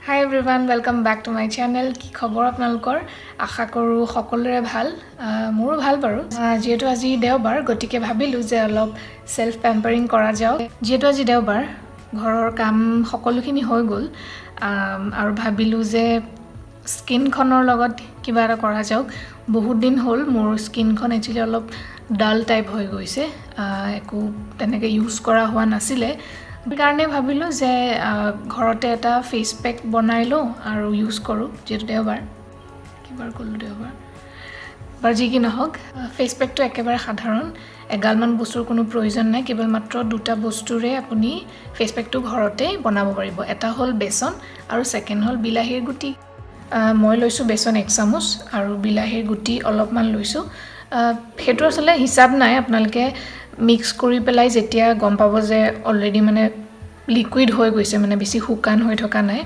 Hi everyone, welcome back to my channel. কি খবৰ আপোনালোকৰ? আশা কৰোঁ সকলোৰে ভাল। মোৰো ভাল বাৰু। যেহেতু আজি দেওবাৰ, গতিকে ভাবিলোঁ যে অলপ সেলফ পেম্পাৰিং কৰা যাওক। যেহেতু আজি দেওবাৰ, ঘৰৰ কাম সকলোখিনি হৈ গ'ল আৰু ভাবিলোঁ যে স্কিনখনৰ লগত কিবা এটা কৰা যাওক। বহুত দিন হ'ল মোৰ স্কিনখন একচুৱেলি অলপ ডাল টাইপ হৈ গৈছে। একো তেনেকৈ ইউজ কৰা হোৱা নাছিলে। সেইকাৰণে ভাবিলোঁ যে ঘৰতে এটা ফেচ পেক বনাই লওঁ আৰু ইউজ কৰোঁ যেহেতু দেওবাৰ কিবাৰ ক'লোঁ দেওবাৰ বাৰু যি কি নহওক ফেচ পেকটো একেবাৰে সাধাৰণ এগালমান বস্তুৰ কোনো প্ৰয়োজন নাই কেৱল মাত্ৰ দুটা বস্তুৰে আপুনি ফেচ পেকটো ঘৰতে বনাব পাৰিব এটা হ'ল বেচন আৰু ছেকেণ্ড হ'ল বিলাহীৰ গুটি মই লৈছোঁ বেচন 1 চামুচ আৰু বিলাহীৰ গুটি অলপমান লৈছোঁ সেইটো আচলতে হিচাপ নাই আপোনালোকে মিক্স কৰি পেলাই যেতিয়া গম পাব যে অলৰেডি মানে লিকুইড হৈ গৈছে মানে বেছি শুকান হৈ থকা নাই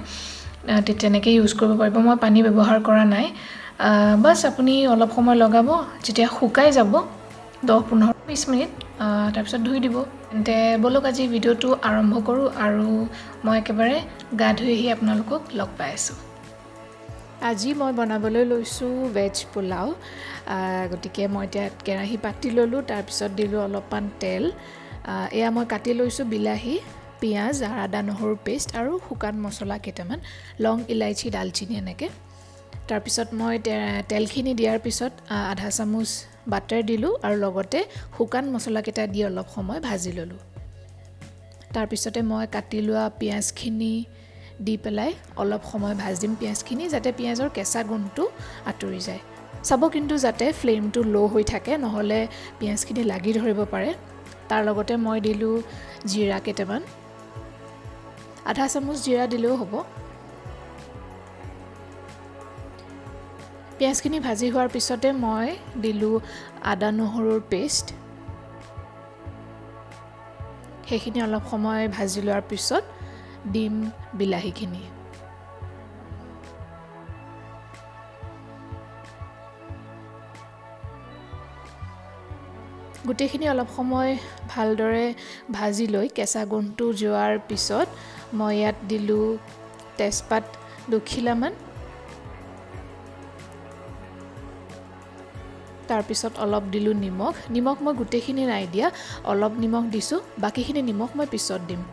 তেনেকৈ ইউজ কৰিব পাৰিব মই পানী ব্যৱহাৰ কৰা নাই বাছ আপুনি অলপ সময় লগাব যেতিয়া শুকাই যাব 10-15-20 মিনিট তাৰপিছত ধুই দিব তেন্তে বলক আজি ভিডিঅ'টো আৰম্ভ কৰোঁ আৰু মই একেবাৰে গা ধুই আহি আপোনালোকক লগ পাই আছোঁ আজি মই বনাবলৈ লৈছোঁ ভেজ পোলাও গতিকে মই এতিয়া কেৰাহী পাতি ল'লোঁ তাৰপিছত দিলোঁ অলপমান তেল এয়া মই কাটি লৈছোঁ বিলাহী পিঁয়াজ আৰু আদা নহৰু পেষ্ট আৰু শুকান মছলা কেইটামান লং ইলাইচি ডালচিনি এনেকৈ তাৰপিছত মই তেলখিনি দিয়াৰ পিছত আধা চামুচ বাটাৰ দিলোঁ আৰু লগতে শুকান মছলাকেইটা দি অলপ সময় ভাজি ল'লোঁ তাৰপিছতে মই কাটি লোৱা পিঁয়াজখিনি দি পেলাই অলপ সময় ভাজিম পিঁয়াজখিনি যাতে পিঁয়াজৰ কেঁচা গোন্ধটো আঁতৰি যায় চাব কিন্তু যাতে ফ্লেমটো ল' হৈ থাকে নহ'লে পিঁয়াজখিনি লাগি ধৰিব পাৰে তাৰ লগতে মই দিলোঁ জিৰা কেইটামান আধা চামুচ জিৰা দিলেও হ'ব পিঁয়াজখিনি ভাজি হোৱাৰ পিছতে মই দিলোঁ আদা নহৰুৰ পেষ্ট সেইখিনি অলপ সময় ভাজি লোৱাৰ পিছত দিম বিলাহীখিনি গোটেইখিনি অলপ সময় ভালদৰে ভাজি লৈ কেঁচা গোন্ধটো যোৱাৰ পিছত মই ইয়াত দিলোঁ তেজপাত দুখিলামান তাৰপিছত অলপ দিলোঁ নিমখ মই গোটেইখিনি নাই দিয়া অলপ নিমখ দিছোঁ বাকীখিনি নিমখ মই পিছত দিম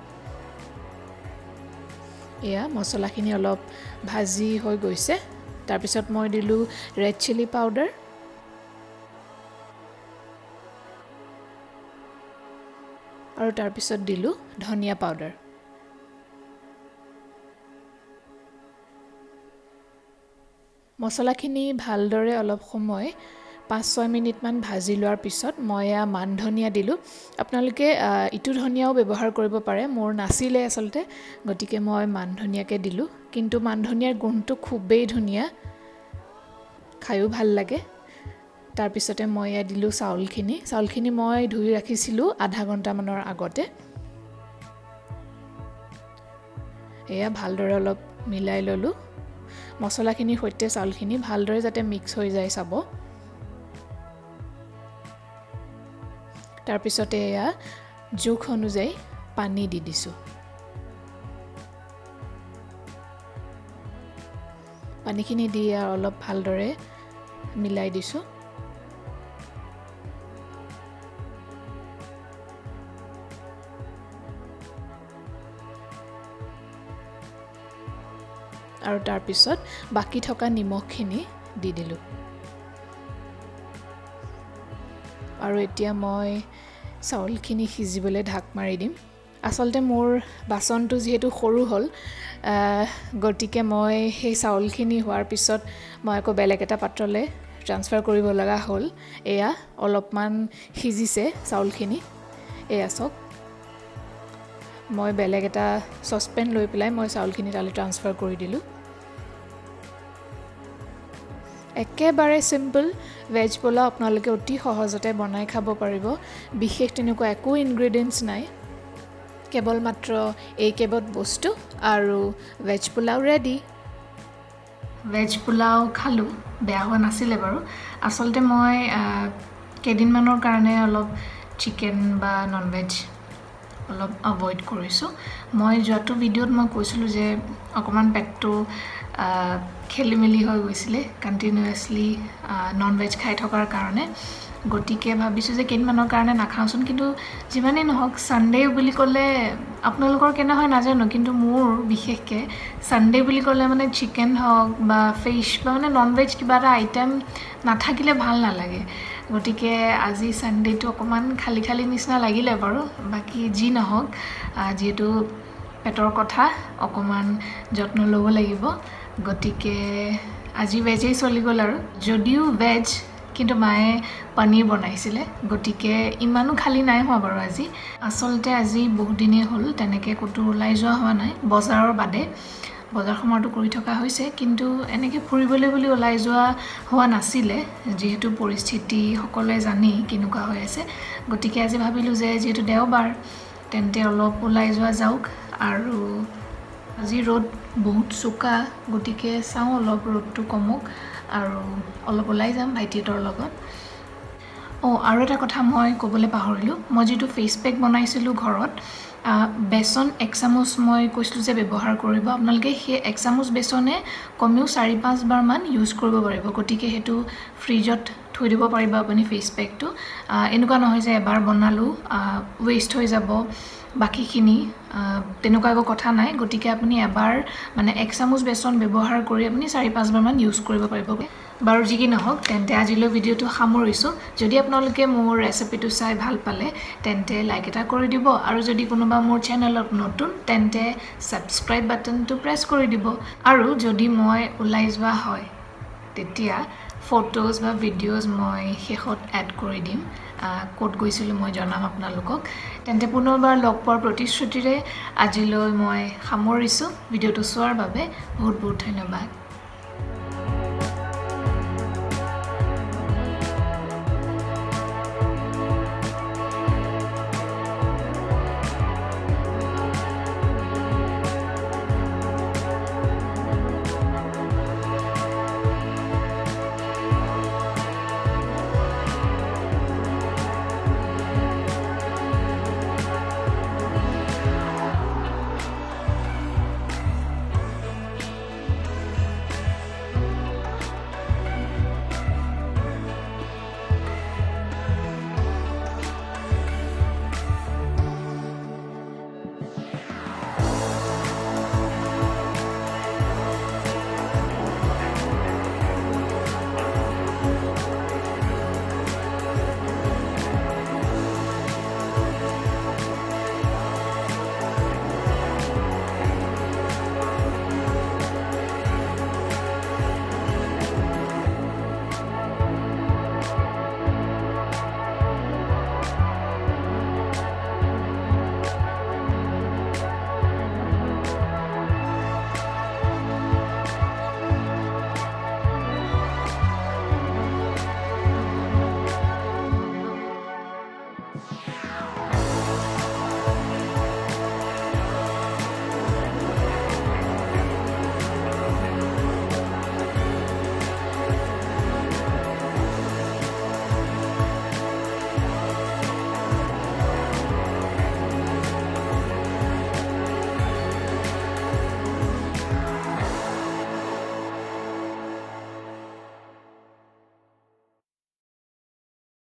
এয়া মছলাখিনি অলপ ভাজি হৈ গৈছে তাৰপিছত মই দিলোঁ ৰেড চিলি পাউডাৰ আৰু তাৰপিছত দিলোঁ ধনিয়া পাউডাৰ মছলাখিনি ভালদৰে অলপ সময় 5-6 মিনিটমান ভাজি লোৱাৰ পিছত মই মান ধনিয়া দিলোঁ আপোনালোকে ইটো ধনিয়াও ব্যৱহাৰ কৰিব পাৰে মোৰ নাছিলে আচলতে গতিকে মই মান ধনিয়াকে দিলোঁ কিন্তু মান ধনিয়াৰ গোন্ধটো খুবেই ধুনীয়া খায়ো ভাল লাগে তাৰপিছতে মই দিলোঁ চাউলখিনি মই ধুই ৰাখিছিলোঁ আধা ঘণ্টামানৰ আগতে এয়া ভালদৰে অলপ মিলাই ল'লোঁ মছলাখিনিৰ সৈতে চাউলখিনি ভালদৰে যাতে মিক্স হৈ যায় চাব তাৰপিছতে এয়া জোখ অনুযায়ী পানী দি দিছোঁ পানীখিনি দি অলপ ভালদৰে মিলাই দিছোঁ আৰু তাৰপিছত বাকী থকা নিমখখিনি দি দিলোঁ আৰু এতিয়া মই চাউলখিনি সিজিবলৈ ঢাক মাৰি দিম আচলতে মোৰ বাচনটো যিহেতু সৰু হ'ল গতিকে মই সেই চাউলখিনি হোৱাৰ পিছত মই আকৌ বেলেগ এটা পাত্ৰলৈ ট্ৰান্সফাৰ কৰিব লগা হ'ল এয়া অলপমান সিজিছে চাউলখিনি এয়া চাওক মই বেলেগ এটা চচপেন লৈ পেলাই মই চাউলখিনি তালৈ ট্ৰান্সফাৰ কৰি দিলোঁ একেবাৰে সিম্পল ভেজ পোলাও আপোনালোকে অতি সহজতে বনাই খাব পাৰিব বিশেষ তেনেকুৱা একো ইনগ্ৰেডিয়েণ্টছ নাই কেৱল মাত্ৰ এইকেইবিধ বস্তু আৰু veg pulao ready veg pulao খালোঁ বেয়া হোৱা নাছিলে বাৰু আচলতে মই কেইদিনমানৰ কাৰণে অলপ চিকেন বা নন ভেজ অলপ এভয়েড কৰিছোঁ মই যোৱাটো ভিডিঅ'ত মই কৈছিলোঁ যে অকমান পেটটো খেলিমেলি হৈ গৈছিলে কন্টিনিউয়াছলি নন ভেজ খাই থকাৰ কাৰণে গতিকে ভাবিছোঁ যে কেইদিনমানৰ কাৰণে নাখাওঁচোন কিন্তু যিমানেই নহওক সানডে বুলি ক'লে আপোনালোকৰ কেনে হয় নাজানো কিন্তু মোৰ বিশেষকৈ সানডে বুলি ক'লে মানে চিকেন হওক বা ফিছ বা মানে নন ভেজ কিবা এটা আইটেম নাথাকিলে ভাল নালাগে গতিকে আজি সানডেটো অকমান খালি খালি নিচিনা লাগিলে বাৰু বাকি যি নহওক যেহেতু পেটৰ কথা অকমান যত্ন ল'ব লাগিব গতিকে আজি ভেজেই চলি গ'ল আৰু যদিও ভেজ কিন্তু মায়ে পনীৰ বনাইছিলে গতিকে ইমানো খালি নাই হোৱা বাৰু আজি আচলতে আজি বহুত দিনেই হ'ল তেনেকৈ ক'তো ওলাই যোৱা হোৱা নাই বজাৰৰ বাদে বজাৰ সমাৰটো কৰি থকা হৈছে কিন্তু এনেকৈ ফুৰিবলৈ বুলি ওলাই যোৱা হোৱা নাছিলে যেহেতু পৰিস্থিতি সকলোৱে জানি কেনেকুৱা হৈ আছে গতিকে আজি ভাবিলোঁ যে যেহেতু দেওবাৰ তেন্তে অলপ ওলাই যোৱা যাওক আৰু আজি ৰ'দ বহুত চোকা গতিকে চাওঁ অলপ ৰ'দটো কমক আৰু অলপ ওলাই যাম ভাইটিহঁতৰ লগত আৰু এটা কথা মই ক'বলৈ পাহৰিলোঁ মই যেটো ফেচ পেক বনাইছিলোঁ ঘৰত বেসন 1 চামুচ মই কৈছিলোঁ যে ব্যৱহাৰ কৰিব আপোনালোকে সেই 1 চামুচ বেসনে কমেও 4-5 বাৰ মান ইউজ কৰিব পাৰিব গতিকে হেতু ফ্ৰিজত থৈ দিব পাৰিব আপুনি ফেচ পেকটো এনেকুৱা নহয় যে এবাৰ বনালো ওয়েষ্ট হৈ যাব বাকিখিনি তেনেকুৱা একো কথা নাই গতিকে আপুনি এবাৰ মানে 1 চামুচ বেসন ব্যৱহাৰ কৰি আপুনি 4-5 বাৰ মান ইউজ কৰিব পাৰিব বাৰু যি কি নহওক তেন্তে আজিলৈ ভিডিঅ'টো সামৰিছোঁ যদি আপোনালোকে মোৰ ৰেচিপিটো চাই ভাল পালে তেন্তে লাইক এটা কৰি দিব আৰু যদি কোনোবা মোৰ চেনেলত নতুন তেন্তে সাবস্ক্ৰাইব বাটনটো প্ৰেছ কৰি দিব আৰু যদি মই ওলাই যোৱা হয় তেতিয়া ফটোজ বা ভিডিঅ'জ মই শেষত এড কৰি দিম ক'ত গৈছিলোঁ মই জনাম আপোনালোকক তেন্তে পুনৰবাৰ লগ পোৱাৰ প্ৰতিশ্ৰুতিৰে আজিলৈ মই সামৰিছোঁ ভিডিঅ'টো চোৱাৰ বাবে বহুত বহুত ধন্যবাদ